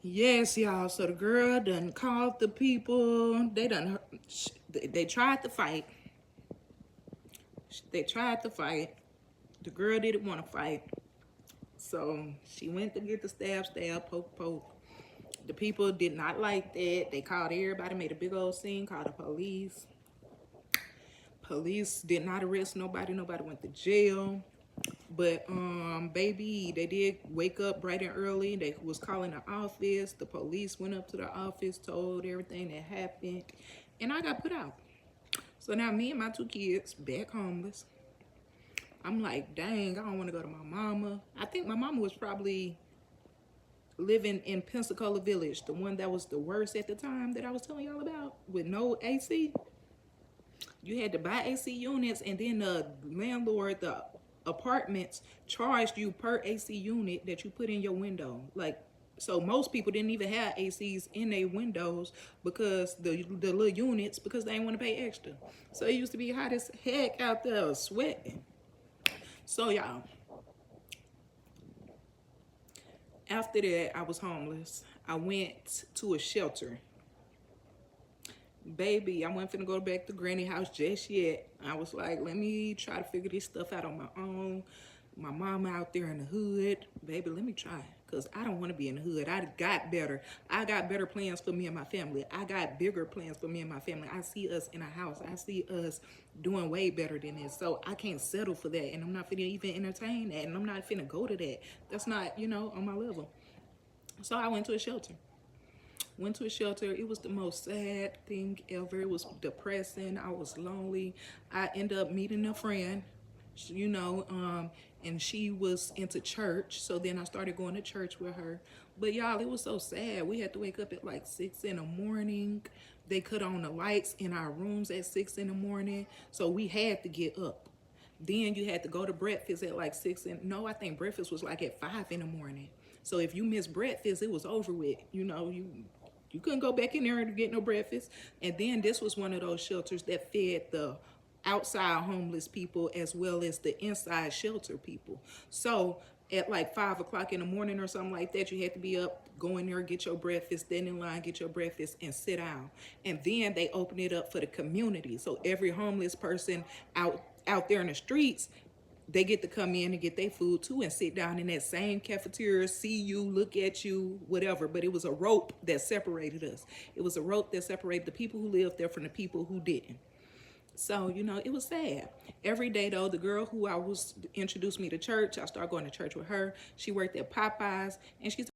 Yes, y'all. So the girl done called the people. They tried to fight. They tried to fight. The girl didn't want to fight. So she went to get the stab, poke. The people did not like that. They called everybody, made a big old scene, called the police. Police did not arrest nobody. Nobody went to jail. But baby, they did wake up bright and early. They was calling the office. The police went up to the office, told everything that happened, and I got put out. So now me and my two kids back homeless. I'm like, dang, I don't want to go to my mama. I think my mama was probably living in Pensacola Village, the one that was the worst at the time that I was telling y'all about, with no AC. You had to buy AC units, and then the landlord, the apartments charged you per AC unit that you put in your window. Like, so most people didn't even have ACs in their windows because the little units, because they didn't want to pay extra. So it used to be hot as heck out there, sweating. So y'all, after that, I was homeless. I went to a shelter. Baby, I wasn't finna go back to granny house just yet. I was like, let me try to figure this stuff out on my own. My mama out there in the hood. Baby, let me try. Because I don't want to be in the hood. I got better. I got better plans for me and my family. I got bigger plans for me and my family. I see us in a house. I see us doing way better than this. So I can't settle for that. And I'm not finna even entertain that. And I'm not finna go to that. That's not, on my level. So I went to a shelter. It was the most sad thing ever. It was depressing. I was lonely. I ended up meeting a friend, and she was into church. So then I started going to church with her. But y'all, it was so sad. We had to wake up at like 6 in the morning. They cut on the lights in our rooms at 6 in the morning. So we had to get up. Then you had to go to breakfast at like 6. And no, I think breakfast was like at 5 in the morning. So if you missed breakfast, it was over with. You couldn't go back in there to get no breakfast. And then this was one of those shelters that fed the outside homeless people as well as the inside shelter people. So at like 5 o'clock in the morning or something like that, you had to be up, go in there, get your breakfast, stand in line, get your breakfast, and sit down. And then they open it up for the community. So every homeless person out there in the streets, they get to come in and get their food too and sit down in that same cafeteria, see you, look at you, whatever. But it was a rope that separated us. It was a rope that separated the people who lived there from the people who didn't. So, it was sad. Every day, though, the girl who introduced me to church, I started going to church with her. She worked at Popeyes, and she